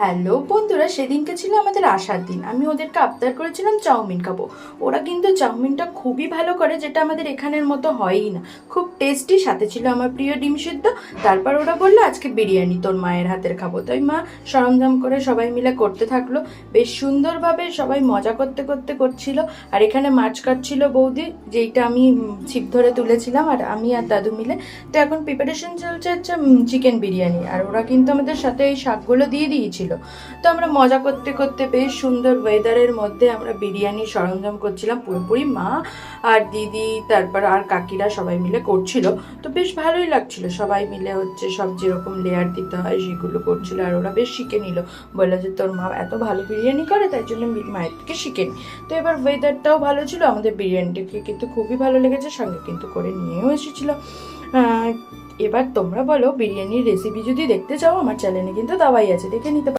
Hello বন্ধুরা, সেদিনকে ছিল আমাদের আসার দিন। আমি ওদেরকে আবদার করেছিলাম চাউমিন খাবো। ওরা কিন্তু চাউমিনটা খুবই ভালো করে, যেটা আমাদের এখানের মতো হয়ই না। খুব টেস্টি, সাথে ছিল আমার প্রিয় ডিম সিদ্ধ। তারপর ওরা বললো আজকে বিরিয়ানি তোর মায়ের হাতের খাবো। তাই মা সরঞ্জাম করে সবাই মিলে করতে থাকলো। বেশ সুন্দরভাবে সবাই মজা করতে করতে করছিল। আর এখানে মাছ কাটছিল বৌদি, যেইটা আমি ছিপ ধরে তুলেছিলাম, আর আমি আর দাদু মিলে। তো এখন প্রিপারেশন চলছে হচ্ছে চিকেন বিরিয়ানি। আর ওরা কিন্তু আমাদের সাথে এই শাকগুলো দিয়ে দিয়েছিল। তো আমরা মজা করতে করতে বেশ সুন্দর ওয়েদারের মধ্যে আমরা বিরিয়ানি সরঞ্জাম করছিলাম। পুরোপুরি মা আর দিদি, তারপর আর কাকিরা সবাই মিলে করছিল। তো বেশ ভালোই লাগছিল, সবাই মিলে হচ্ছে সব যেরকম লেয়ার দিতে হয় সেগুলো করছিল। আর ওরা বেশ শিখে নিল, বললো যে তোর মা এত ভালো বিরিয়ানি করে, তাই জন্য মায়ের থেকে শিখে নি। তো এবার ওয়েদারটাও ভালো ছিল, আমাদের বিরিয়ানিটাকে কিন্তু খুবই ভালো লেগেছে, সঙ্গে কিন্তু করে নিয়েও এসেছিলো। এবার তোমরা বলো, বিরিয়ানির রেসিপি যদি দেখতে চাও আমার চ্যানেলে কিন্তু দেওয়াই আছে, দেখে নিতে পারো।